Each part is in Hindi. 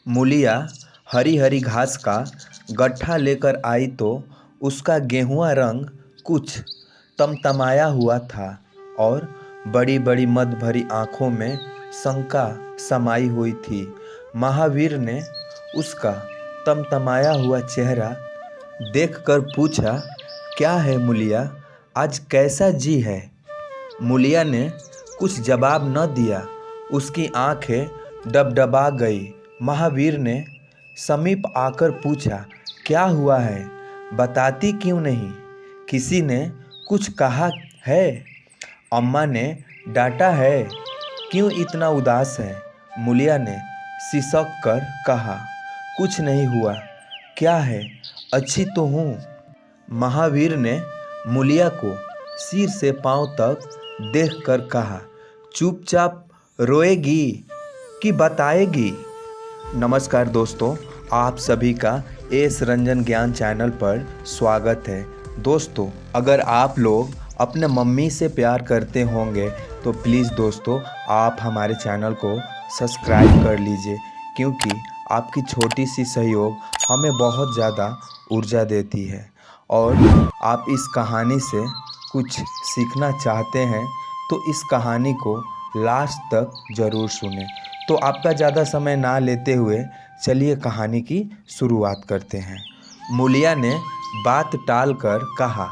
मूलिया हरी हरी घास का गट्ठा लेकर आई तो उसका गेहुआ रंग कुछ तमतमाया हुआ था और बड़ी बड़ी मद भरी आंखों में शंका समाई हुई थी। महावीर ने उसका तमतमाया हुआ चेहरा देखकर पूछा, क्या है मूलिया, आज कैसा जी है? मूलिया ने कुछ जवाब न दिया। उसकी आंखें डबडबा गई। महावीर ने समीप आकर पूछा, क्या हुआ है, बताती क्यों नहीं? किसी ने कुछ कहा है? अम्मा ने डांटा है? क्यों इतना उदास है? मूलिया ने सिसक कर कहा, कुछ नहीं हुआ। क्या है, अच्छी तो हूँ। महावीर ने मूलिया को सिर से पांव तक देखकर कहा, चुपचाप रोएगी कि बताएगी? नमस्कार दोस्तों, आप सभी का एस रंजन ज्ञान चैनल पर स्वागत है। दोस्तों, अगर आप लोग अपने मम्मी से प्यार करते होंगे तो प्लीज़ दोस्तों आप हमारे चैनल को सब्सक्राइब कर लीजिए, क्योंकि आपकी छोटी सी सहयोग हमें बहुत ज़्यादा ऊर्जा देती है। और आप इस कहानी से कुछ सीखना चाहते हैं तो इस कहानी को लास्ट तक ज़रूर सुनें। तो आपका ज़्यादा समय ना लेते हुए चलिए कहानी की शुरुआत करते हैं। मूलिया ने बात टालकर कहा,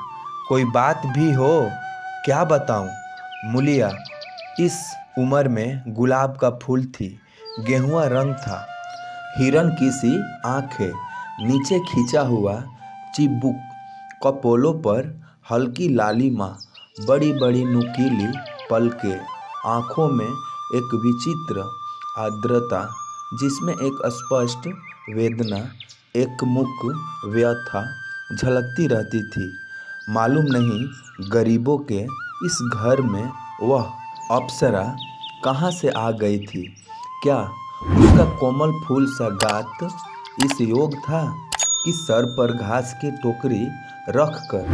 कोई बात भी हो? क्या बताऊं? मूलिया इस उम्र में गुलाब का फूल थी, गेहुआ रंग था, हिरन की सी आंखें, नीचे खींचा हुआ चिबुक, कपोलों पर हल्की लालिमा, बड़ी बड़ी नुकीली पलकें, आंखों में एक विचित्र आर्द्रता जिसमें एक स्पष्ट वेदना, एक मुक व्यथा झलकती रहती थी। मालूम नहीं गरीबों के इस घर में वह अप्सरा कहाँ से आ गई थी। क्या उसका कोमल फूल सा गात इस योग था कि सर पर घास की टोकरी रखकर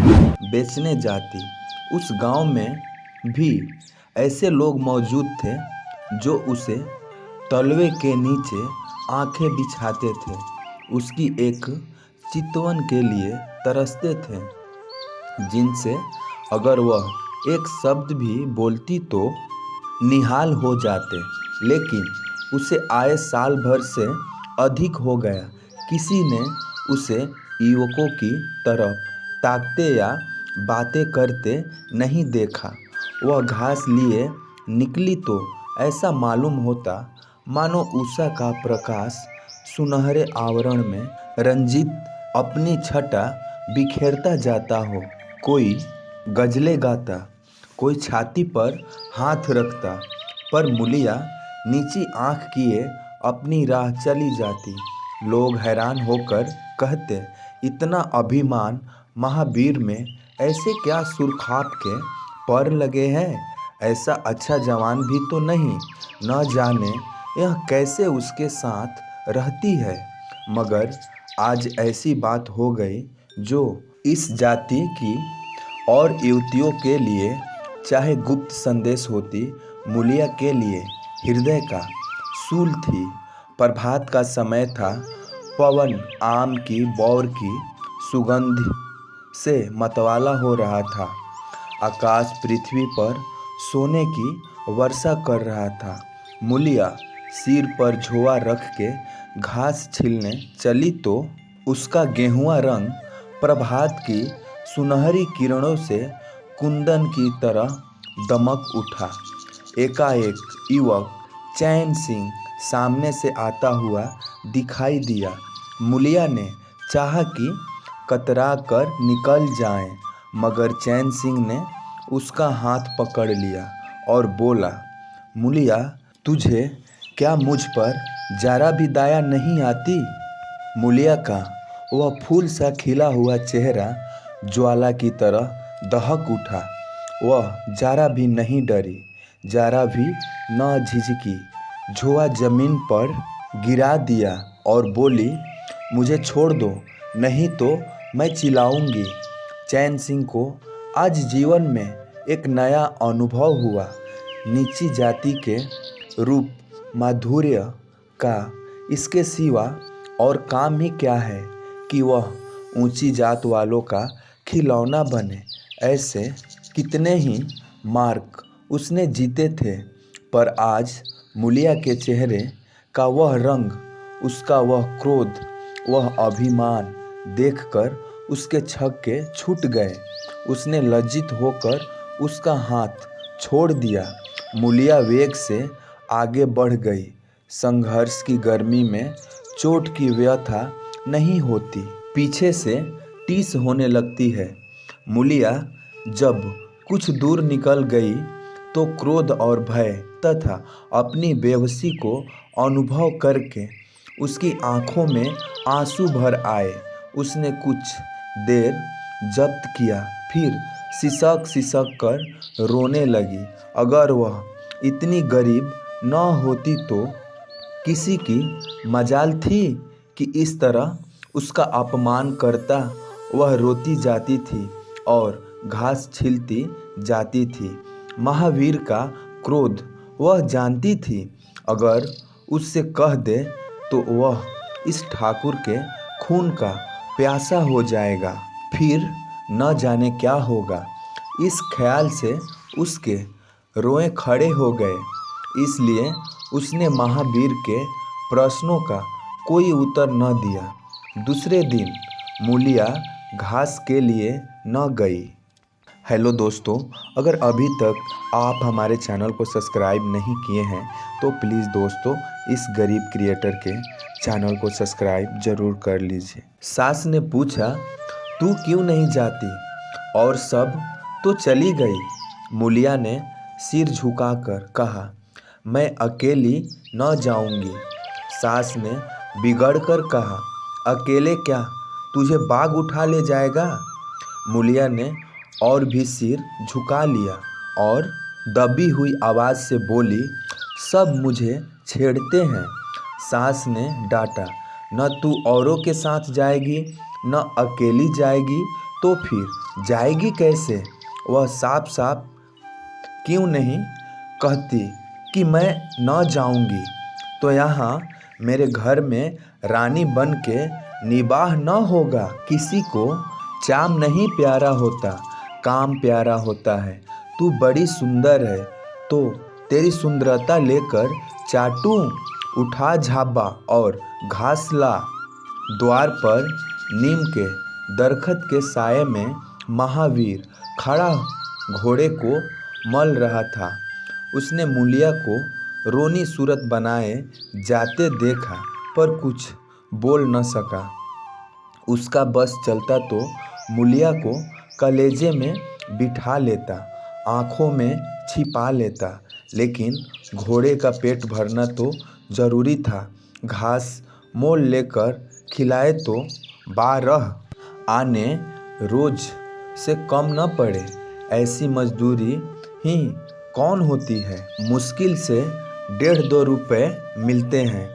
बेचने जाती? उस गांव में भी ऐसे लोग मौजूद थे जो उसे तलवे के नीचे आंखें बिछाते थे, उसकी एक चितवन के लिए तरसते थे, जिनसे अगर वह एक शब्द भी बोलती तो निहाल हो जाते। लेकिन उसे आए साल भर से अधिक हो गया, किसी ने उसे युवकों की तरफ ताकते या बातें करते नहीं देखा। वह घास लिए निकली तो ऐसा मालूम होता मानो उषा का प्रकाश सुनहरे आवरण में रंजित अपनी छटा बिखेरता जाता हो। कोई गजलें गाता, कोई छाती पर हाथ रखता, पर मूलिया नीची आंख किए अपनी राह चली जाती। लोग हैरान होकर कहते, इतना अभिमान महावीर में, ऐसे क्या सुरखाप के पर लगे हैं? ऐसा अच्छा जवान भी तो नहीं, न जाने यह कैसे उसके साथ रहती है। मगर आज ऐसी बात हो गई जो इस जाति की और युवतियों के लिए चाहे गुप्त संदेश होती, मूलिया के लिए हृदय का शूल थी। प्रभात का समय था। पवन आम की बौर की सुगंध से मतवाला हो रहा था। आकाश पृथ्वी पर सोने की वर्षा कर रहा था। मूलिया सिर पर झोला रख के घास छीलने चली तो उसका गेहुआ रंग प्रभात की सुनहरी किरणों से कुंदन की तरह दमक उठा। एकाएक युवक चैन सिंह सामने से आता हुआ दिखाई दिया। मूलिया ने चाहा कि कतरा कर निकल जाए, मगर चैन सिंह ने उसका हाथ पकड़ लिया और बोला, मूलिया, तुझे क्या मुझ पर जरा भी दया नहीं आती? मूलिया का वह फूल सा खिला हुआ चेहरा ज्वाला की तरह दहक उठा। वह जरा भी नहीं डरी, जरा भी न झिझकी। झोला जमीन पर गिरा दिया और बोली, मुझे छोड़ दो, नहीं तो मैं चिल्लाऊंगी। चैन सिंह को आज जीवन में एक नया अनुभव हुआ। नीची जाति के रूप माधुर्य का इसके सिवा और काम ही क्या है कि वह ऊंची जात वालों का खिलौना बने। ऐसे कितने ही मार्क उसने जीते थे, पर आज मूलिया के चेहरे का वह रंग, उसका वह क्रोध, वह अभिमान देखकर उसके छक्के छूट गए। उसने लज्जित होकर उसका हाथ छोड़ दिया। मूलिया वेग से आगे बढ़ गई। संघर्ष की गर्मी में चोट की व्यथा नहीं होती, पीछे से टीस होने लगती है। मूलिया जब कुछ दूर निकल गई तो क्रोध और भय तथा अपनी बेबसी को अनुभव करके उसकी आंखों में आंसू भर आए। उसने कुछ देर जब्त किया, फिर सिसक सिसक कर रोने लगी। अगर वह इतनी गरीब न होती तो किसी की मजाल थी कि इस तरह उसका अपमान करता। वह रोती जाती थी और घास छीलती जाती थी। महावीर का क्रोध वह जानती थी, अगर उससे कह दे तो वह इस ठाकुर के खून का प्यासा हो जाएगा, फिर न जाने क्या होगा। इस ख्याल से उसके रोए खड़े हो गए। इसलिए उसने महावीर के प्रश्नों का कोई उत्तर न दिया। दूसरे दिन मूलिया घास के लिए न गई। हेलो दोस्तों, अगर अभी तक आप हमारे चैनल को सब्सक्राइब नहीं किए हैं तो प्लीज़ दोस्तों इस गरीब क्रिएटर के चैनल को सब्सक्राइब ज़रूर कर लीजिए। सास ने पूछा, तू क्यों नहीं जाती? और सब तो चली गई। मूलिया ने सिर झुकाकर कहा, मैं अकेली न जाऊंगी। सास ने बिगड़कर कहा, अकेले क्या, तुझे बाग उठा ले जाएगा? मूलिया ने और भी सिर झुका लिया और दबी हुई आवाज़ से बोली, सब मुझे छेड़ते हैं। सास ने डांटा, न तू औरों के साथ जाएगी न अकेली जाएगी, तो फिर जाएगी कैसे? वह साफ साफ क्यों नहीं कहती कि मैं न जाऊंगी, तो यहाँ मेरे घर में रानी बन के निबाह न होगा। किसी को चाम नहीं प्यारा होता, काम प्यारा होता है। तू बड़ी सुंदर है तो तेरी सुंदरता लेकर चाटूं। उठा झाबा और घास ला। द्वार पर नीम के दरख्त के साये में महावीर खड़ा घोड़े को मल रहा था। उसने मूलिया को रोनी सूरत बनाए जाते देखा, पर कुछ बोल न सका। उसका बस चलता तो मूलिया को कलेजे में बिठा लेता, आँखों में छिपा लेता, लेकिन घोड़े का पेट भरना तो जरूरी था। घास मोल लेकर खिलाए तो 12 आने रोज से कम न पड़े। ऐसी मजदूरी ही कौन होती है? मुश्किल से 1.5-2 रुपए मिलते हैं,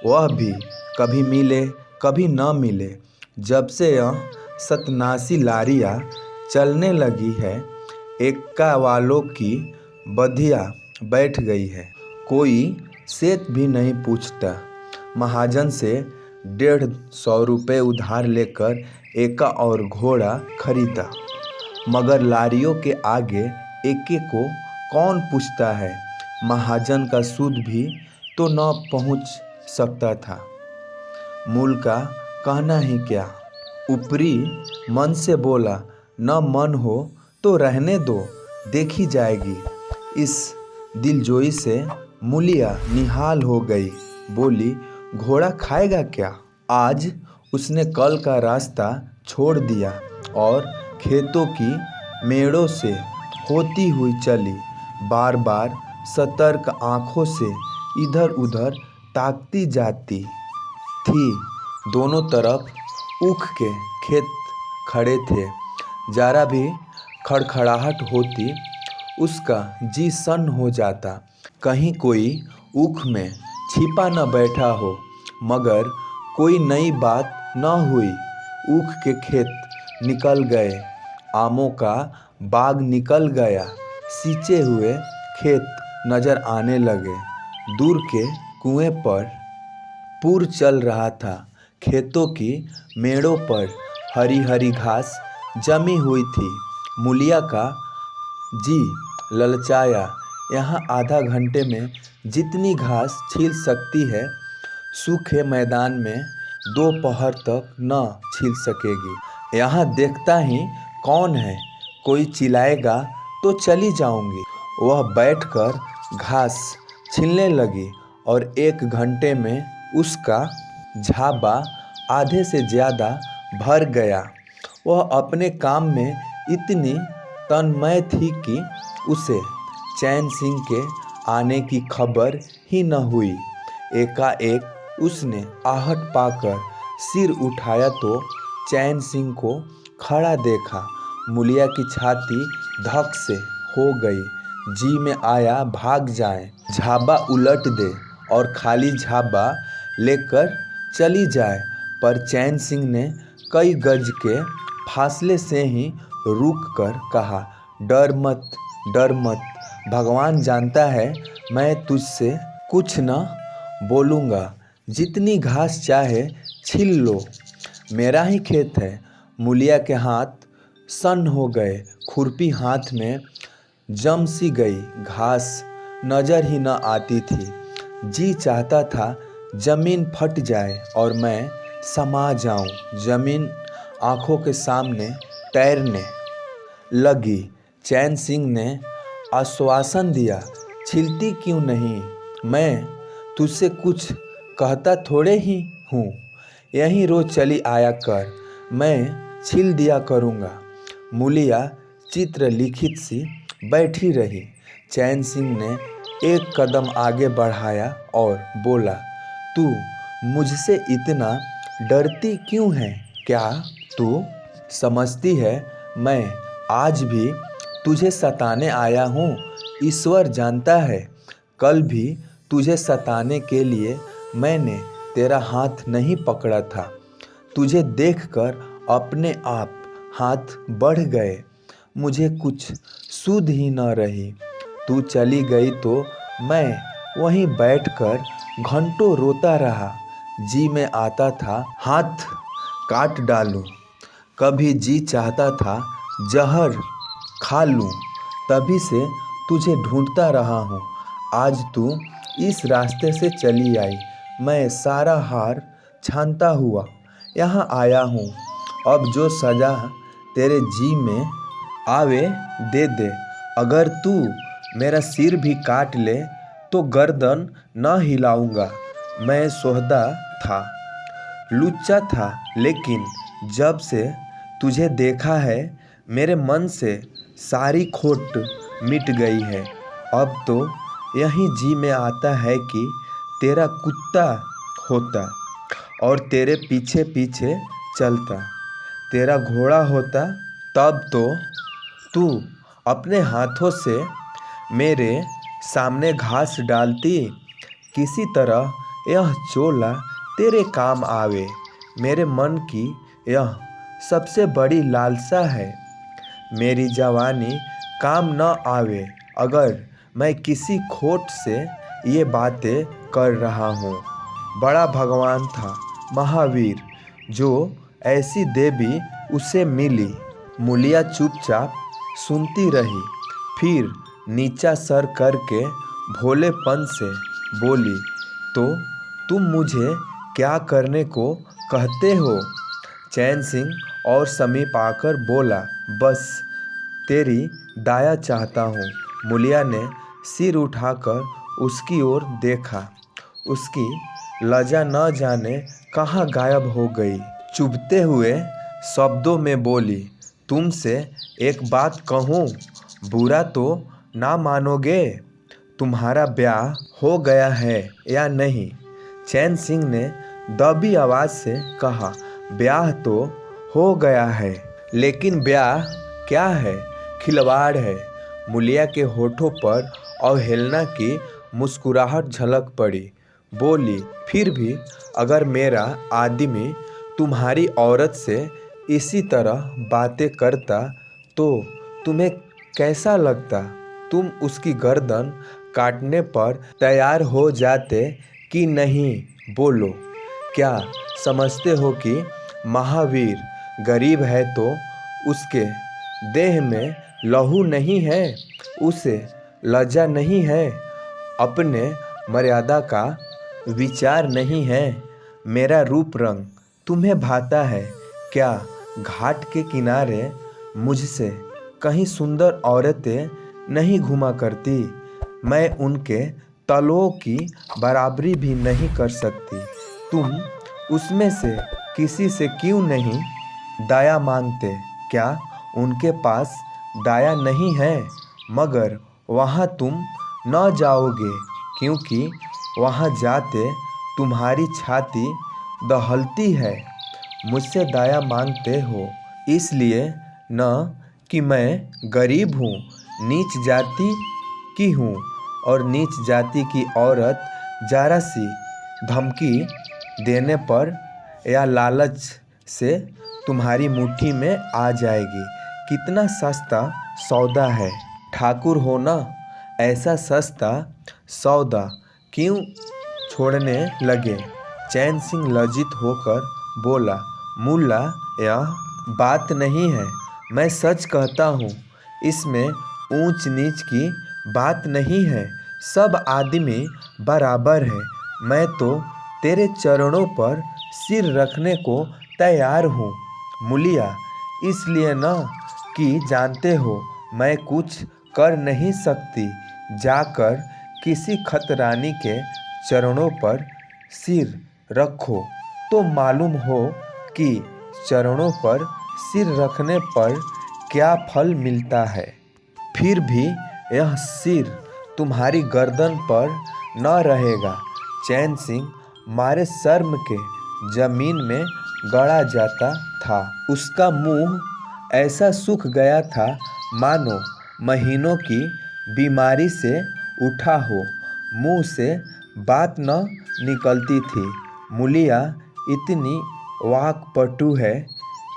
वह भी कभी मिले कभी न मिले। जब से यह सतनासी लारियाँ चलने लगी है, एक्का वालों की बधिया बैठ गई है। कोई सेत भी नहीं पूछता। महाजन से 150 रुपये उधार लेकर एका और घोड़ा खरीदा, मगर लारियों के आगे एके को कौन पूछता है? महाजन का सूद भी तो न पहुंच सकता था। मूल का कहना ही क्या। ऊपरी मन से बोला, न मन हो तो रहने दो, देखी जाएगी। इस दिलजोई से मूलिया निहाल हो गई। बोली, घोड़ा खाएगा क्या? आज उसने कल का रास्ता छोड़ दिया और खेतों की मेड़ों से होती हुई चली। बार बार सतर्क आंखों से इधर उधर ताकती जाती थी। दोनों तरफ ऊख के खेत खड़े थे। जरा भी खड़खड़ाहट होती उसका जी सन्न हो जाता। कहीं कोई ऊख में छिपा न बैठा हो। मगर कोई नई बात न हुई। ऊख के खेत निकल गए, आमों का बाग निकल गया, सींचे हुए खेत नजर आने लगे। दूर के कुएं पर पूर चल रहा था। खेतों की मेड़ों पर हरी हरी घास जमी हुई थी। मूलिया का जी ललचाया। यहाँ आधा घंटे में जितनी घास छिल सकती है, सूखे मैदान में दोपहर तक न छिल सकेगी। यहाँ देखता ही कौन है, कोई चिल्लाएगा तो चली जाऊंगी। वह बैठकर घास छीलने लगी और 1 घंटे में उसका झाबा आधे से ज़्यादा भर गया। वह अपने काम में इतनी तन्मय थी कि उसे चैन सिंह के आने की खबर ही न हुई। एकाएक उसने आहट पाकर सिर उठाया तो चैन सिंह को खड़ा देखा। मूलिया की छाती धक से हो गई। जी में आया भाग जाए, झाबा उलट दे और खाली झाबा लेकर चली जाए, पर चैन सिंह ने कई गज के फासले से ही रुक कर कहा, डर मत, डर मत। भगवान जानता है मैं तुझसे कुछ न बोलूँगा। जितनी घास चाहे छील लो, मेरा ही खेत है। मूलिया के हाथ सन्न हो गए। खुरपी हाथ में जम सी गई। घास नज़र ही न आती थी। जी चाहता था जमीन फट जाए और मैं समा जाऊं। जमीन आंखों के सामने तैरने लगी। चैन सिंह ने आश्वासन दिया, छिलती क्यों नहीं? मैं तुझसे कुछ कहता थोड़े ही हूँ। यहीं रोज चली आया कर, मैं छील दिया करूँगा। मूलिया चित्रलिखित सी बैठी रही। चैन सिंह ने 1 कदम आगे बढ़ाया और बोला, तू मुझसे इतना डरती क्यों है? क्या तू समझती है मैं आज भी तुझे सताने आया हूँ? ईश्वर जानता है, कल भी तुझे सताने के लिए मैंने तेरा हाथ नहीं पकड़ा था। तुझे देखकर अपने आप हाथ बढ़ गए। मुझे कुछ सुध ही न रही। तू चली गई तो मैं वहीं बैठकर घंटों रोता रहा। जी में आता था हाथ काट डालूं। कभी जी चाहता था जहर खा लूं। तभी से तुझे ढूंढता रहा हूँ। आज तू इस रास्ते से चली आई। मैं सारा हार छानता हुआ यहाँ आया हूँ। अब जो सजा तेरे जी में आवे दे दे। अगर तू मेरा सिर भी काट ले तो गर्दन न हिलाऊंगा। मैं सोहदा था, लुच्चा था, लेकिन जब से तुझे देखा है मेरे मन से सारी खोट मिट गई है। अब तो यही जी में आता है कि तेरा कुत्ता होता और तेरे पीछे पीछे चलता। तेरा घोड़ा होता, तब तो तू अपने हाथों से मेरे सामने घास डालती। किसी तरह यह चोला तेरे काम आवे। मेरे मन की यह सबसे बड़ी लालसा है। मेरी जवानी काम न आवे अगर मैं किसी खोट से ये बातें कर रहा हूँ। बड़ा भगवान था महावीर, जो ऐसी देवी उसे मिली। मूलिया चुपचाप सुनती रही, फिर नीचा सर करके भोलेपन से बोली, तो तुम मुझे क्या करने को कहते हो? चैन सिंह और समीप आकर बोला, बस तेरी दया चाहता हूँ। मूलिया ने सिर उठाकर उसकी ओर देखा। उसकी लज्जा न जाने कहाँ गायब हो गई। चुभते हुए शब्दों में बोली, तुमसे एक बात कहूँ, बुरा तो ना मानोगे? तुम्हारा ब्याह हो गया है या नहीं? चैन सिंह ने दबी आवाज़ से कहा, ब्याह तो हो गया है, लेकिन ब्याह क्या है? खिलवाड़ है। मूलिया के होठों पर अवहेलना की मुस्कुराहट झलक पड़ी। बोली, फिर भी अगर मेरा आदमी तुम्हारी औरत से इसी तरह बातें करता तो तुम्हें कैसा लगता? तुम उसकी गर्दन काटने पर तैयार हो जाते कि नहीं? बोलो। क्या समझते हो कि महावीर गरीब है तो उसके देह में लहू नहीं है, उसे लज्जा नहीं है, अपने मर्यादा का विचार नहीं है। मेरा रूप रंग तुम्हें भाता है क्या? घाट के किनारे मुझसे कहीं सुंदर औरतें नहीं घुमा करती? मैं उनके तलवों की बराबरी भी नहीं कर सकती। तुम उसमें से किसी से क्यों नहीं दया मांगते? क्या उनके पास दया नहीं है? मगर वहाँ तुम न जाओगे, क्योंकि वहाँ जाते तुम्हारी छाती दहलती है। मुझसे दया मांगते हो इसलिए न कि मैं गरीब हूँ, नीच जाति की हूँ, और नीच जाति की औरत जरा सी धमकी देने पर या लालच से तुम्हारी मुट्ठी में आ जाएगी। कितना सस्ता सौदा है। ठाकुर हो ना, ऐसा सस्ता सौदा क्यों छोड़ने लगे? चैन सिंह लज्जित होकर बोला, मुल्ला यह बात नहीं है, मैं सच कहता हूँ। इसमें ऊंच नीच की बात नहीं है, सब आदमी बराबर है। मैं तो तेरे चरणों पर सिर रखने को तैयार हूँ मुलिया, इसलिए न कि जानते हो मैं कुछ कर नहीं सकती। जाकर किसी खतरानी के चरणों पर सिर रखो तो मालूम हो कि चरणों पर सिर रखने पर क्या फल मिलता है। फिर भी यह सिर तुम्हारी गर्दन पर न रहेगा। चैन सिंह मारे शर्म के जमीन में गड़ा जाता था। उसका मुंह ऐसा सूख गया था मानो महीनों की बीमारी से उठा हो। मुंह से बात न निकलती थी। मुलिया इतनी वाक्पटु है,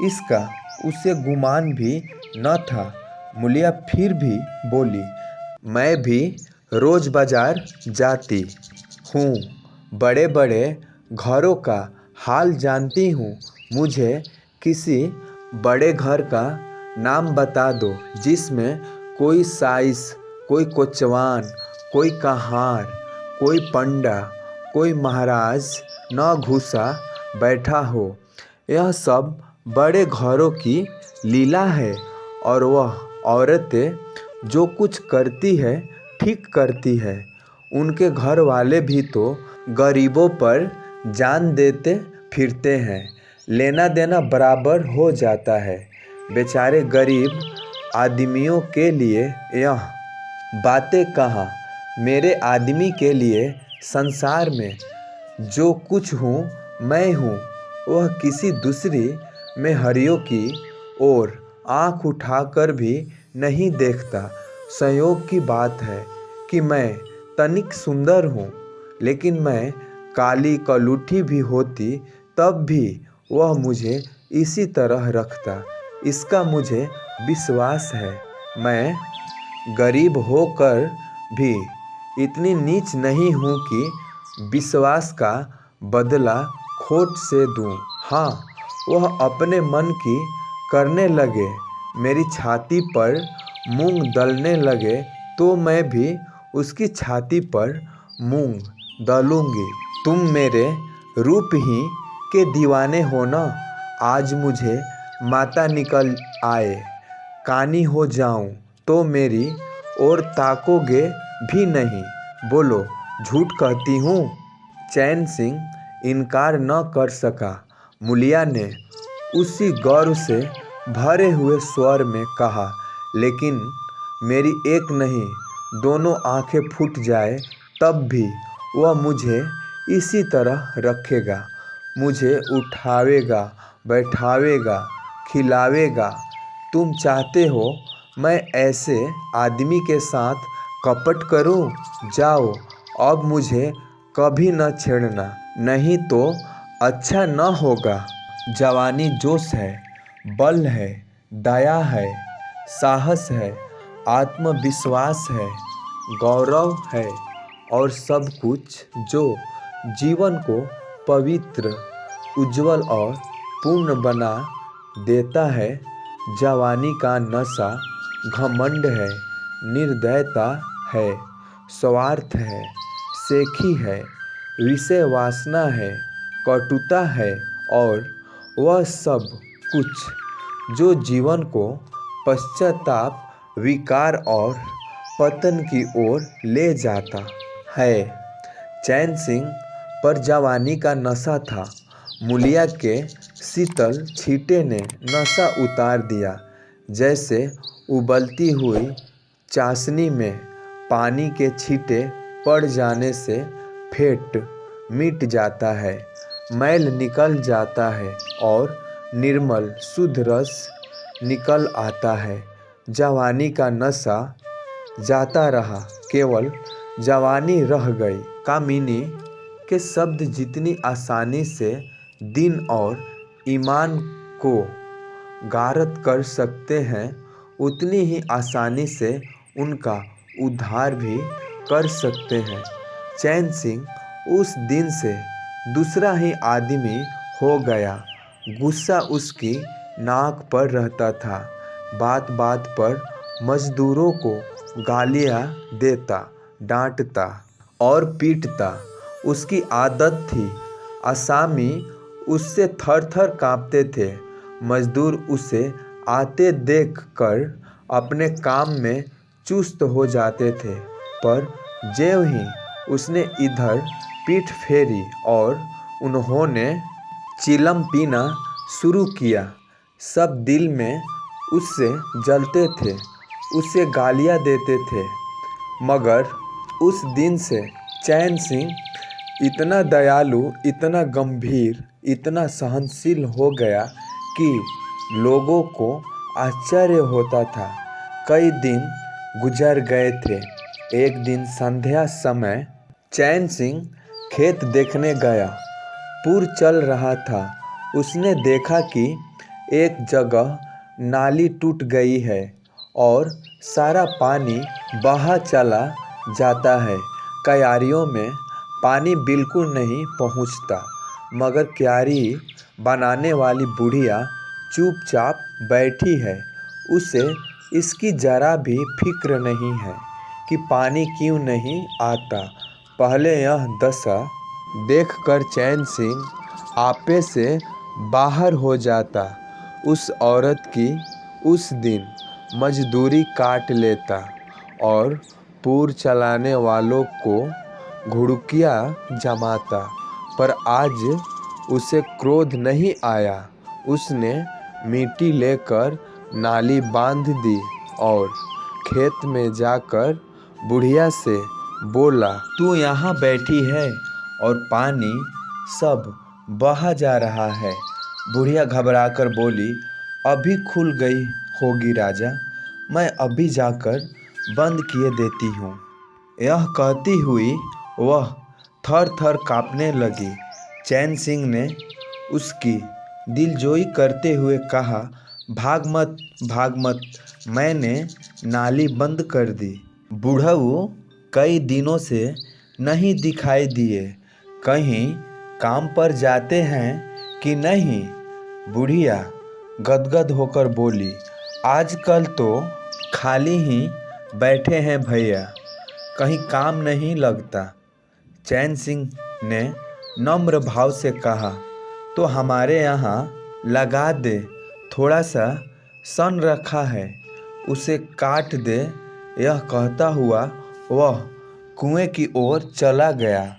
इसका उसे गुमान भी न था। मुलिया फिर भी बोली, मैं भी रोज बाजार जाती हूँ, बड़े बड़े घरों का हाल जानती हूँ। मुझे किसी बड़े घर का नाम बता दो जिसमें कोई साइस, कोई कोचवान, कोई कहार, कोई पंडा, कोई महाराज न घुसा बैठा हो। यह सब बड़े घरों की लीला है, और वह औरतें जो कुछ करती है ठीक करती है। उनके घर वाले भी तो गरीबों पर जान देते फिरते हैं, लेना देना बराबर हो जाता है। बेचारे गरीब आदमियों के लिए यह बातें कहाँ, मेरे आदमी के लिए संसार में जो कुछ हूँ मैं हूँ, वह किसी दूसरी में हरियों की ओर आँख उठाकर भी नहीं देखता। संयोग की बात है कि मैं तनिक सुंदर हूँ, लेकिन मैं काली कलूठी भी होती तब भी वह मुझे इसी तरह रखता। इसका मुझे विश्वास है। मैं गरीब होकर भी इतनी नीच नहीं हूँ कि विश्वास का बदला खोट से दूँ। हाँ, वह अपने मन की करने लगे, मेरी छाती पर मूंग दलने लगे तो मैं भी उसकी छाती पर मूंग दलूँगी। तुम मेरे रूप ही के दीवाने हो ना। आज मुझे माता निकल आए, कानी हो जाऊं तो मेरी ओर ताकोगे भी नहीं। बोलो, झूठ कहती हूँ? चैन सिंह इनकार न कर सका। मुलिया ने उसी गौर से भरे हुए स्वर में कहा, लेकिन मेरी एक नहीं दोनों आंखें फूट जाए तब भी वह मुझे इसी तरह रखेगा। मुझे उठावेगा, बैठावेगा, खिलावेगा। तुम चाहते हो मैं ऐसे आदमी के साथ कपट करूं? जाओ, अब मुझे कभी न छेड़ना, नहीं तो अच्छा न होगा। जवानी जोश है, बल है, दया है, साहस है, आत्मविश्वास है, गौरव है और सब कुछ जो जीवन को पवित्र, उज्जवल और पूर्ण बना देता है। जवानी का नशा घमंड है, निर्दयता है, स्वार्थ है, सेखी है, विषय वासना है, कटुता है और वह सब कुछ जो जीवन को पश्चाताप, विकार और पतन की ओर ले जाता है। चैन सिंह पर जवानी का नशा था। मूलिया के शीतल छींटे ने नशा उतार दिया। जैसे उबलती हुई चाशनी में पानी के छींटे पड़ जाने से फेंट मिट जाता है, मैल निकल जाता है और निर्मल शुद्ध रस निकल आता है। जवानी का नशा जाता रहा, केवल जवानी रह गई। कामिनी के शब्द जितनी आसानी से दिन और ईमान को गारत कर सकते हैं, उतनी ही आसानी से उनका उद्धार भी कर सकते हैं। चैन सिंह उस दिन से दूसरा ही आदमी हो गया। गुस्सा उसकी नाक पर रहता था। बात बात पर मजदूरों को गालियाँ देता, डांटता और पीटता। उसकी आदत थी। असामी उससे थर थर काँपते थे। मजदूर उसे आते देख कर अपने काम में चुस्त हो जाते थे, पर ज्यों ही उसने इधर पीठ फेरी और उन्होंने चिलम पीना शुरू किया, सब दिल में उससे जलते थे, उसे गालियाँ देते थे। मगर उस दिन से चैन सिंह इतना दयालु, इतना गंभीर, इतना सहनशील हो गया कि लोगों को आश्चर्य होता था। कई दिन गुजर गए थे। एक दिन संध्या समय चैन सिंह खेत देखने गया। पूर चल रहा था। उसने देखा कि एक जगह नाली टूट गई है और सारा पानी बहा चला जाता है। क्यारियों में पानी बिल्कुल नहीं पहुंचता, मगर क्यारी बनाने वाली बुढ़िया चुपचाप बैठी है। उसे इसकी जरा भी फिक्र नहीं है कि पानी क्यों नहीं आता। पहले यह दशा देखकर चैन सिंह आपे से बाहर हो जाता। उस औरत की उस दिन मजदूरी काट लेता और पूर चलाने वालों को घुड़कियाँ जमाता। पर आज उसे क्रोध नहीं आया। उसने मिट्टी लेकर नाली बांध दी और खेत में जाकर बुढ़िया से बोला, तू यहाँ बैठी है और पानी सब बहा जा रहा है। बुढ़िया घबराकर बोली, अभी खुल गई होगी राजा, मैं अभी जाकर बंद किए देती हूँ। यह कहती हुई वह थर थर काँपने लगी। चैन सिंह ने उसकी दिलजोई करते हुए कहा, भाग मत, मैंने नाली बंद कर दी। बूढ़ऊ कई दिनों से नहीं दिखाई दिए, कहीं काम पर जाते हैं कि नहीं? बुढ़िया गदगद होकर बोली, आजकल तो खाली ही बैठे हैं भैया, कहीं काम नहीं लगता। चैन सिंह ने नम्र भाव से कहा, तो हमारे यहाँ लगा दे, थोड़ा सा सन रखा है, उसे काट दे। यह कहता हुआ वह कुएं की ओर चला गया।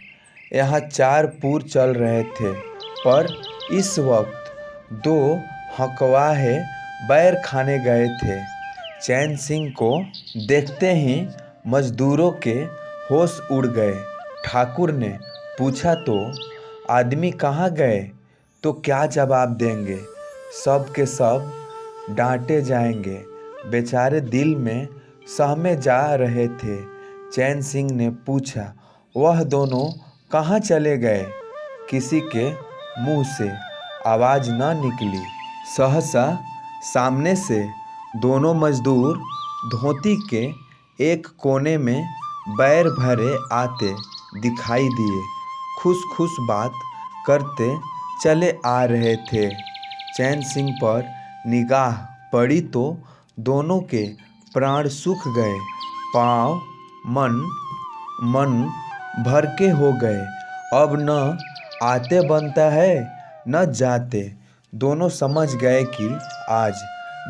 यहाँ 4 पूर चल रहे थे, पर इस वक्त 2 हकवाहे बैर खाने गए थे। चैन सिंह को देखते ही मजदूरों के होश उड़ गए। ठाकुर ने पूछा, तो आदमी कहाँ गए? तो क्या जवाब देंगे? सब के सब डांटे जाएंगे। बेचारे दिल में सहमे जा रहे थे। चैन सिंह ने पूछा, वह दोनों कहाँ चले गए? किसी के मुंह से आवाज़ न निकली। सहसा सामने से दोनों मजदूर धोती के एक कोने में बैर भरे आते दिखाई दिए। खुश खुश बात करते चले आ रहे थे। चैन सिंह पर निगाह पड़ी तो दोनों के प्राण सूख गए। पाँव मन भर के हो गए। अब न आते बनता है न जाते। दोनों समझ गए कि आज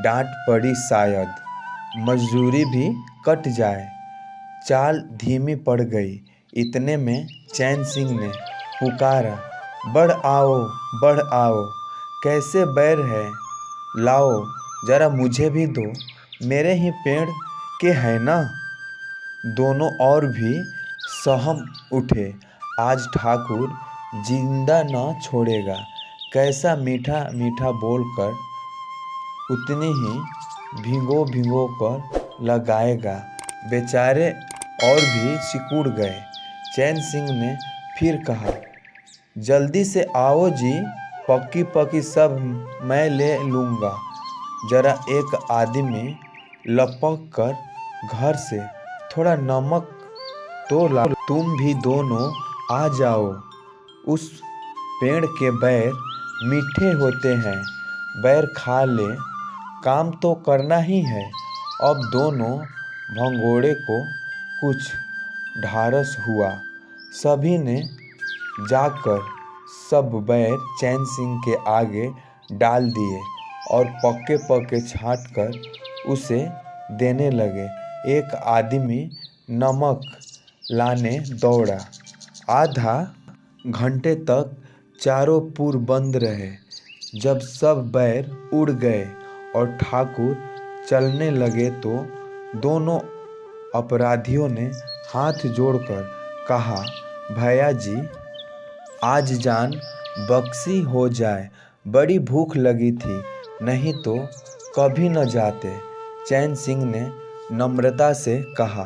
डांट पड़ी, शायद मजदूरी भी कट जाए। चाल धीमी पड़ गई। इतने में चैन सिंह ने पुकारा, बढ़ आओ, कैसे बैर है, लाओ जरा मुझे भी दो, मेरे ही पेड़ के है ना। दोनों और भी सहम उठे। आज ठाकुर जिंदा न छोड़ेगा। कैसा मीठा मीठा बोलकर उतनी ही भिगो कर लगाएगा। बेचारे और भी सिकुड़ गए। चैन सिंह ने फिर कहा, जल्दी से आओ जी, पक्की पक्की सब मैं ले लूँगा। जरा एक आदमी लपक कर घर से थोड़ा नमक तो ला। तुम भी दोनों आ जाओ। उस पेड़ के बैर मीठे होते हैं, बैर खा ले, काम तो करना ही है। अब दोनों भंगोड़े को कुछ ढारस हुआ। सभी ने जाकर सब बैर चैन सिंह के आगे डाल दिए और पक्के पक्के छाँट कर उसे देने लगे। एक आदमी नमक लाने दौड़ा। आधा घंटे तक चारों पुर बंद रहे। जब सब बैर उड़ गए और ठाकुर चलने लगे तो दोनों अपराधियों ने हाथ जोड़कर कहा, भैया जी, आज जान बख्शी हो जाए, बड़ी भूख लगी थी, नहीं तो कभी न जाते। चैन सिंह ने नम्रता से कहा,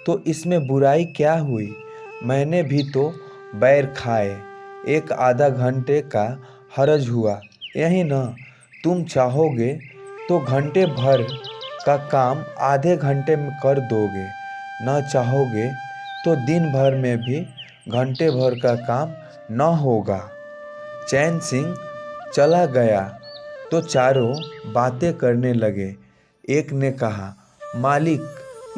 तो इसमें बुराई क्या हुई, मैंने भी तो बैर खाए, एक आधा घंटे का हरज हुआ, यही न। तुम चाहोगे तो घंटे भर का काम आधे घंटे में कर दोगे, न चाहोगे तो दिन भर में भी घंटे भर का काम न होगा। चैन सिंह चला गया तो चारों बातें करने लगे। एक ने कहा, मालिक,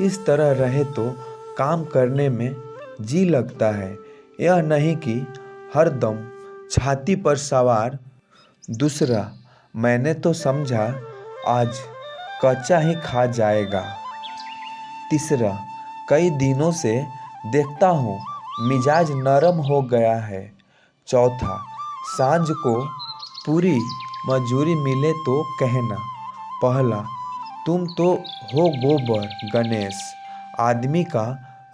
इस तरह रहे तो काम करने में जी लगता है, यह नहीं कि हरदम छाती पर सवार। दूसरा, मैंने तो समझा आज कच्चा ही खा जाएगा। तीसरा, कई दिनों से देखता हूँ मिजाज नरम हो गया है। चौथा, सांझ को पूरी मजूरी मिले तो कहना। पहला, तुम तो हो गोबर गणेश, आदमी का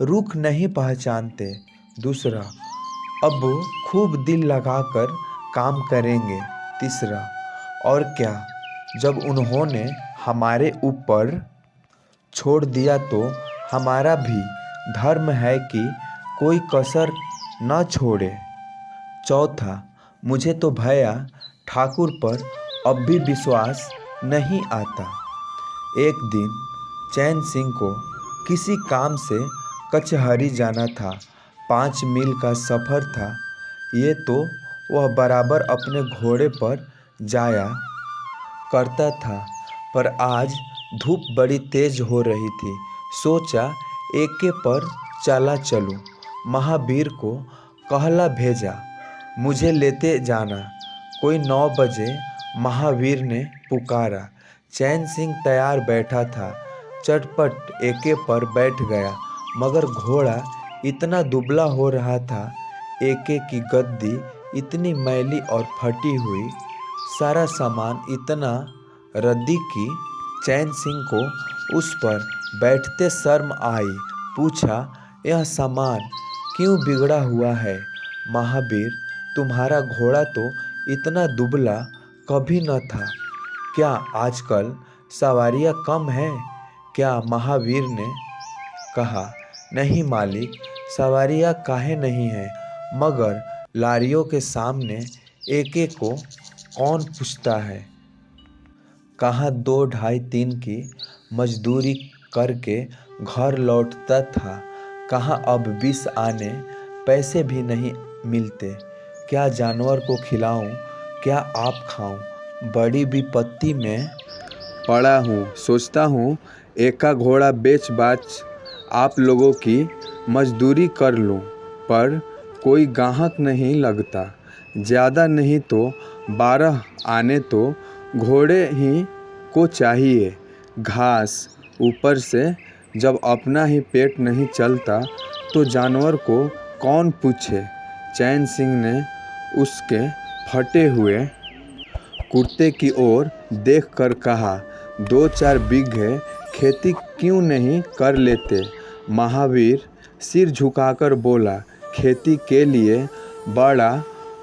रुख नहीं पहचानते। दूसरा, अब खूब दिल लगाकर काम करेंगे। तीसरा, और क्या, जब उन्होंने हमारे ऊपर छोड़ दिया तो हमारा भी धर्म है कि कोई कसर न छोड़े। चौथा, मुझे तो भैया ठाकुर पर अब भी विश्वास नहीं आता। एक दिन चैन सिंह को किसी काम से कचहरी जाना था। 5 मील का सफ़र था। ये तो वह बराबर अपने घोड़े पर जाया करता था, पर आज धूप बड़ी तेज हो रही थी। सोचा एके पर चला चलूं। महावीर को कहला भेजा, मुझे लेते जाना। कोई 9 बजे महावीर ने पुकारा। चैन सिंह तैयार बैठा था। चटपट एके पर बैठ गया, मगर घोड़ा इतना दुबला हो रहा था, एके की गद्दी इतनी मैली और फटी हुई, सारा सामान इतना रद्दी कि चैन सिंह को उस पर बैठते शर्म आई। पूछा, यह सामान क्यों बिगड़ा हुआ है? महावीर, तुम्हारा घोड़ा तो इतना दुबला कभी न था। क्या आजकल सवारियाँ कम हैं क्या? महावीर ने कहा, नहीं मालिक, सवारियाँ काहे नहीं हैं, मगर लारियों के सामने एक एक को कौन पूछता है। कहाँ 2, ढाई, 3 की मजदूरी करके घर लौटता था, कहाँ अब 20 आने पैसे भी नहीं मिलते। क्या जानवर को खिलाऊं, क्या आप खाऊं। बड़ी विपत्ति में पड़ा हूँ। सोचता हूँ एका घोड़ा बेच बाच आप लोगों की मजदूरी कर लूँ, पर कोई गाहक नहीं लगता। ज़्यादा नहीं तो 12 आने तो घोड़े ही को चाहिए घास। ऊपर से जब अपना ही पेट नहीं चलता तो जानवर को कौन पूछे। चैन सिंह ने उसके फटे हुए कुर्ते की ओर देखकर कहा, 2-4 बीघे खेती क्यों नहीं कर लेते। महावीर सिर झुकाकर बोला, खेती के लिए बड़ा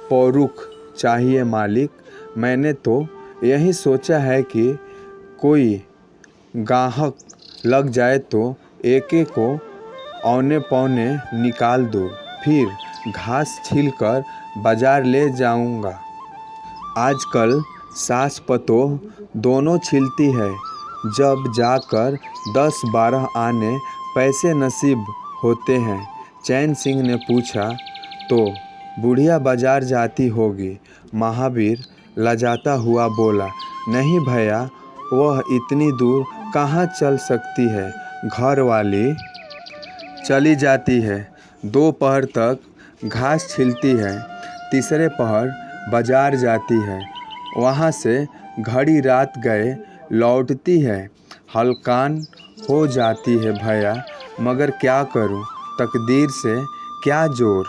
पौरुख चाहिए मालिक। मैंने तो यही सोचा है कि कोई गाहक लग जाए तो एक एक को औने पौने निकाल दो, फिर घास छीलकर बाजार ले जाऊंगा। आजकल सास पतोह दोनों छिलती है, जब जाकर 10-12 आने पैसे नसीब होते हैं। चैन सिंह ने पूछा, तो बुढ़िया बाजार जाती होगी। महावीर लजाता हुआ बोला, नहीं भैया, वह इतनी दूर कहाँ चल सकती है। घर वाली चली जाती है, 2 पहर तक घास छीलती है, तीसरे पहर बाजार जाती है, वहाँ से घड़ी रात गए लौटती है। हलकान हो जाती है भैया, मगर क्या करूं, तकदीर से क्या जोर।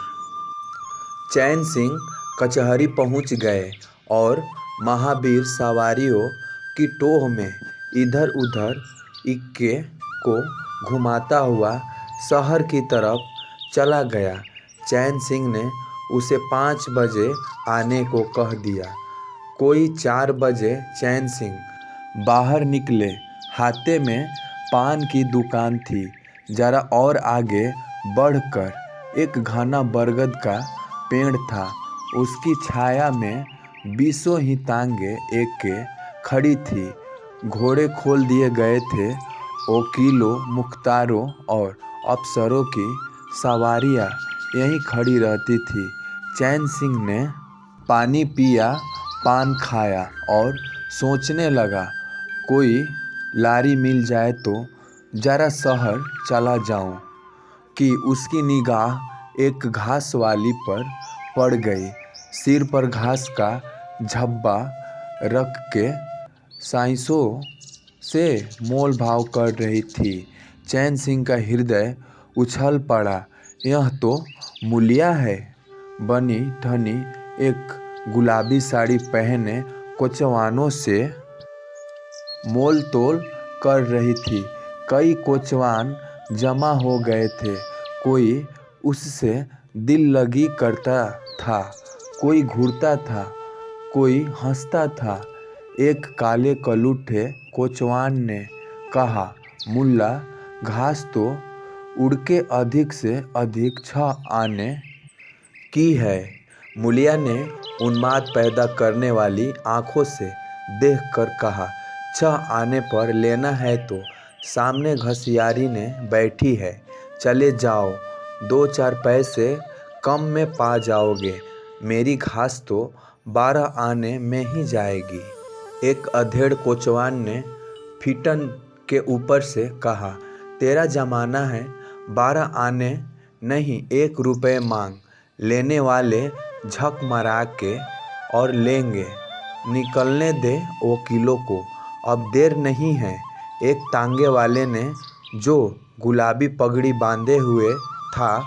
चैन सिंह कचहरी पहुंच गए और महावीर सवारियों की टोह में इधर उधर इक्के को घुमाता हुआ शहर की तरफ चला गया। चैन सिंह ने उसे 5 बजे आने को कह दिया। कोई 4 बजे चैन सिंह बाहर निकले। हाथे में पान की दुकान थी। जरा और आगे बढ़कर एक घना बरगद का पेड़ था। उसकी छाया में 20 ही तांगे एक खड़ी थी। घोड़े खोल दिए गए थे। वकीलों, मुख्तारों और अफसरों की सवारियां यहीं खड़ी रहती थी। चैन सिंह ने पानी पिया, पान खाया और सोचने लगा, कोई लारी मिल जाए तो जरा शहर चला जाऊं, कि उसकी निगाह एक घास वाली पर पड़ गई। सिर पर घास का झब्बा रख के साइंसों से मोल भाव कर रही थी। चैन सिंह का हृदय उछल पड़ा। यह तो मूलिया है। बनी ठनी एक गुलाबी साड़ी पहने कोचवानों से मोल तोल कर रही थी। कई कोचवान जमा हो गए थे। कोई उससे दिल लगी करता था, कोई घूरता था, कोई हंसता था। एक काले कलूठे कोचवान ने कहा, मुल्ला, घास तो उड़ के अधिक से अधिक 6 आने की है। मूलिया ने उन्माद पैदा करने वाली आंखों से देखकर कहा, 6 आने पर लेना है तो सामने घसियारी ने बैठी है, चले जाओ, 2-4 पैसे कम में पा जाओगे। मेरी घास तो 12 आने में ही जाएगी। एक अधेड़ कोचवान ने फिटन के ऊपर से कहा, तेरा जमाना है, 12 आने नहीं 1 रुपये मांग। लेने वाले झक मरा के और लेंगे। निकलने दे वकीलों को, अब देर नहीं है। एक तांगे वाले ने, जो गुलाबी पगड़ी बांधे हुए था,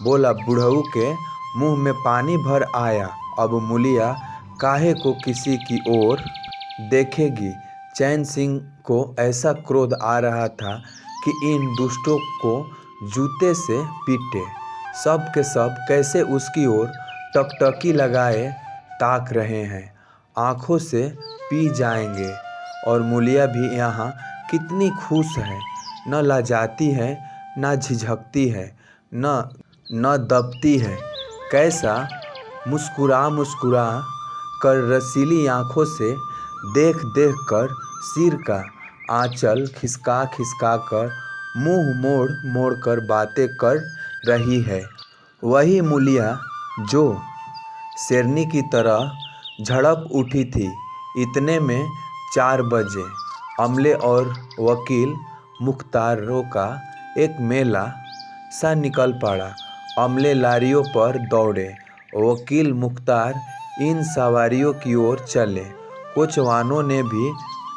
बोला, बुढ़ऊ के मुंह में पानी भर आया। अब मूलिया काहे को किसी की ओर देखेगी। चैन सिंह को ऐसा क्रोध आ रहा था कि इन दुष्टों को जूते से पीटे। सब के सब कैसे उसकी ओर टकटकी लगाए ताक रहे हैं, आंखों से पी जाएंगे। और मूलिया भी यहाँ कितनी खुश है, न लजाती है, न झिझकती है, न दबती है। कैसा मुस्कुरा मुस्कुरा कर रसीली आंखों से देख देख कर सिर का आंचल खिसका खिसका कर मुंह मोड़ मोड़ कर बातें कर रही है। वही मूलिया जो शेरनी की तरह झड़प उठी थी। इतने में 4 बजे। अमले और वकील मुख्तारों का एक मेला सा निकल पड़ा। अमले लारियों पर दौड़े, वकील मुख्तार इन सवारियों की ओर चले। कोचवानों ने भी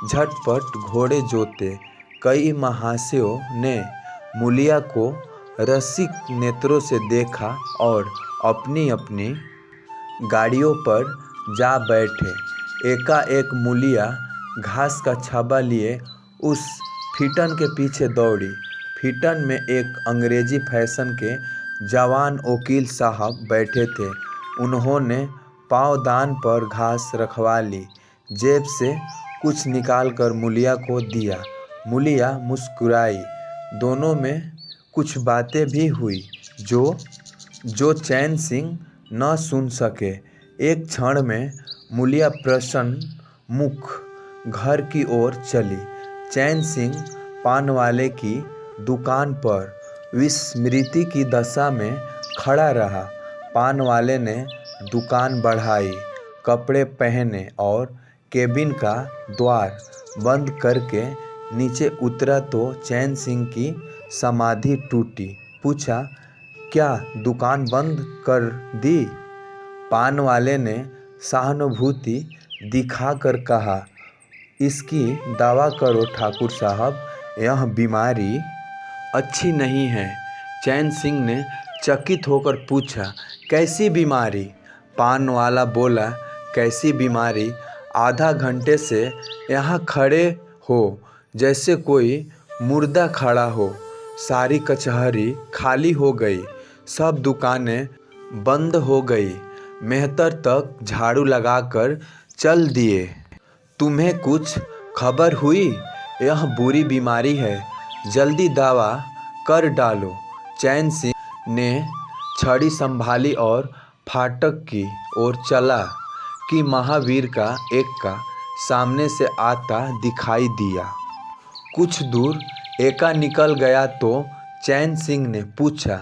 झटपट घोड़े जोते। कई महाशयों ने मूलिया को रसिक नेत्रों से देखा और अपनी अपनी गाड़ियों पर जा बैठे। एकाएक मूलिया घास का छाबा लिए उस फिटन के पीछे दौड़ी। फिटन में एक अंग्रेजी फैशन के जवान वकील साहब बैठे थे। उन्होंने पाँवदान पर घास रखवा ली, जेब से कुछ निकालकर मूलिया को दिया। मूलिया मुस्कुराई। दोनों में कुछ बातें भी हुई जो चैन सिंह न सुन सके। एक क्षण में मूलिया प्रसन्न मुख घर की ओर चली। चैन सिंह पान वाले की दुकान पर विस्मृति की दशा में खड़ा रहा। पान वाले ने दुकान बढ़ाई, कपड़े पहने और केबिन का द्वार बंद करके नीचे उतरा तो चैन सिंह की समाधि टूटी। पूछा, क्या दुकान बंद कर दी? पान वाले ने सहानुभूति दिखाकर कहा, इसकी दवा करो ठाकुर साहब, यह बीमारी अच्छी नहीं है। चैन सिंह ने चकित होकर पूछा, कैसी बीमारी? पान वाला बोला, कैसी बीमारी? आधा घंटे से यहाँ खड़े हो जैसे कोई मुर्दा खड़ा हो। सारी कचहरी खाली हो गई, सब दुकानें बंद हो गई। मेहतर तक झाड़ू लगाकर चल दिए। तुम्हें कुछ खबर हुई? यह बुरी बीमारी है, जल्दी दवा कर डालो। चैन सिंह ने छड़ी संभाली और फाटक की ओर चला कि महावीर का एक्का सामने से आता दिखाई दिया। कुछ दूर एक्का निकल गया तो चैन सिंह ने पूछा,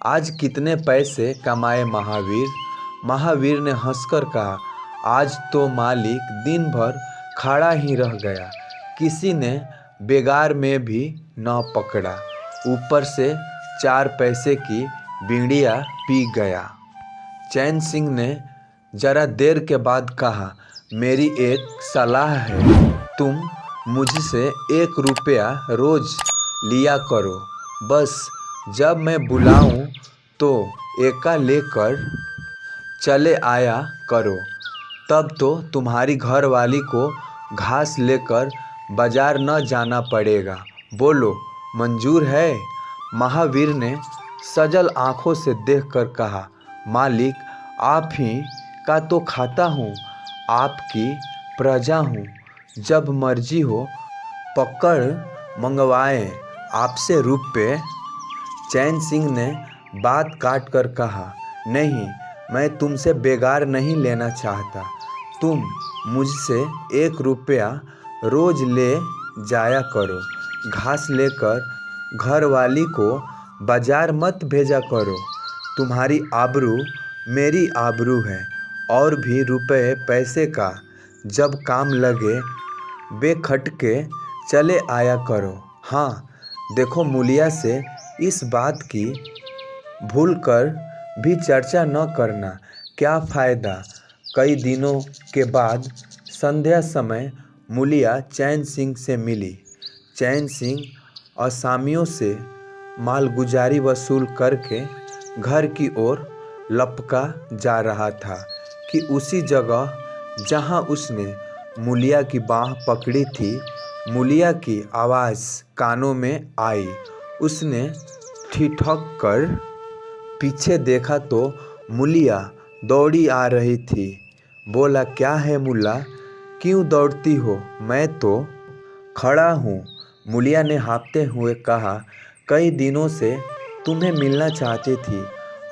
आज कितने पैसे कमाए महावीर? महावीर ने हंसकर कहा, आज तो मालिक दिन भर खड़ा ही रह गया, किसी ने बेगार में भी न पकड़ा, ऊपर से 4 पैसे की बीड़ियाँ पी गया। चैन सिंह ने जरा देर के बाद कहा, मेरी एक सलाह है, तुम मुझसे 1 रुपया रोज लिया करो। बस जब मैं बुलाऊं तो एक्का लेकर चले आया करो। तब तो तुम्हारी घरवाली को घास लेकर बाजार न जाना पड़ेगा। बोलो, मंजूर है? महावीर ने सजल आंखों से देखकर कहा, मालिक, आप ही का तो खाता हूँ, आपकी प्रजा हूँ। जब मर्जी हो पकड़ मंगवाएं आपसे रुपए। चैन सिंह ने बात काट कर कहा, नहीं, मैं तुमसे बेगार नहीं लेना चाहता। तुम मुझसे 1 रुपया रोज ले जाया करो। घास लेकर घरवाली को बाजार मत भेजा करो। तुम्हारी आबरू मेरी आबरू है। और भी रुपए पैसे का जब काम लगे बेखटके चले आया करो। हाँ, देखो, मूलिया से इस बात की भूलकर भी चर्चा न करना। क्या फ़ायदा? कई दिनों के बाद संध्या समय मूलिया चैन सिंह से मिली। चैन सिंह असामियों से मालगुजारी वसूल करके घर की ओर लपका जा रहा था कि उसी जगह जहां उसने मूलिया की बाँह पकड़ी थी, मूलिया की आवाज़ कानों में आई। उसने ठिठक कर पीछे देखा तो मूलिया दौड़ी आ रही थी। बोला, क्या है मुल्ला, क्यों दौड़ती हो? मैं तो खड़ा हूँ। मूलिया ने हाँफते हुए कहा, कई दिनों से तुम्हें मिलना चाहती थी,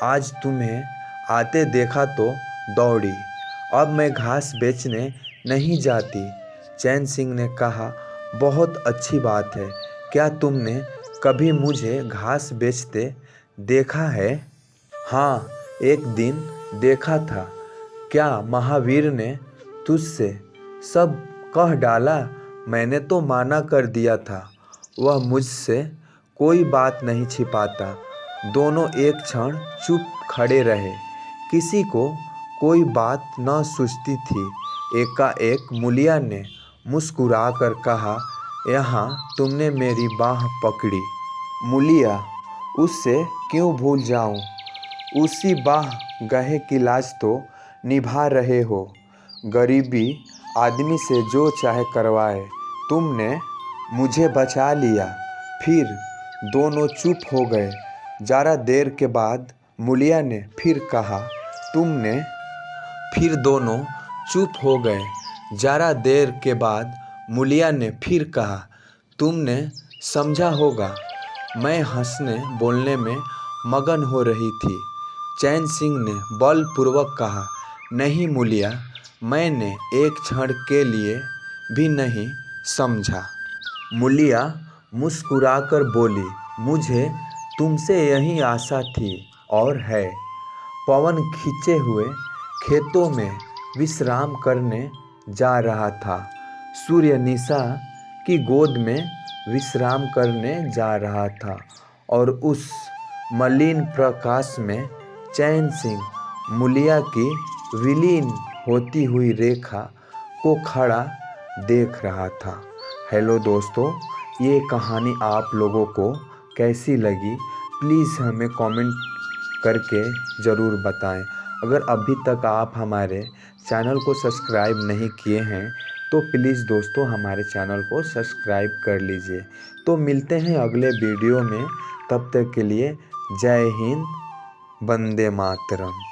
आज तुम्हें आते देखा तो दौड़ी। अब मैं घास बेचने नहीं जाती। चैन सिंह ने कहा, बहुत अच्छी बात है। क्या तुमने कभी मुझे घास बेचते देखा है? हाँ, एक दिन देखा था, क्या महावीर ने तुझसे सब कह डाला? मैंने तो माना कर दिया था। वह मुझसे कोई बात नहीं छिपाता। दोनों एक क्षण चुप खड़े रहे। किसी को कोई बात न सूझती थी। एकाएक मूलिया ने मुस्कुराकर कहा, यहाँ तुमने मेरी बाह पकड़ी। मूलिया, उससे क्यों भूल जाऊं? उसी बाह गहे की लाज तो निभा रहे हो। गरीबी आदमी से जो चाहे करवाए, तुमने मुझे बचा लिया। फिर दोनों चुप हो गए। ज़रा देर के बाद मूलिया ने फिर कहा, तुमने फिर दोनों चुप हो गए। ज़रा देर के बाद मूलिया ने फिर कहा, तुमने समझा होगा। मैं हंसने बोलने में मगन हो रही थी। चैन सिंह ने बलपूर्वक कहा, नहीं मूलिया, मैंने एक क्षण के लिए भी नहीं समझा। मूलिया मुस्कुराकर बोली, मुझे तुमसे यही आशा थी और है। पवन खिंचे हुए खेतों में विश्राम करने जा रहा था। सूर्य निशा की गोद में विश्राम करने जा रहा था और उस मलिन प्रकाश में चैन सिंह मूलिया की विलीन होती हुई रेखा को खड़ा देख रहा था। हेलो दोस्तों, ये कहानी आप लोगों को कैसी लगी प्लीज़ हमें कमेंट करके ज़रूर बताएं। अगर अभी तक आप हमारे चैनल को सब्सक्राइब नहीं किए हैं तो प्लीज़ दोस्तों हमारे चैनल को सब्सक्राइब कर लीजिए। तो मिलते हैं अगले वीडियो में, तब तक के लिए जय हिंद, वंदे मातरम।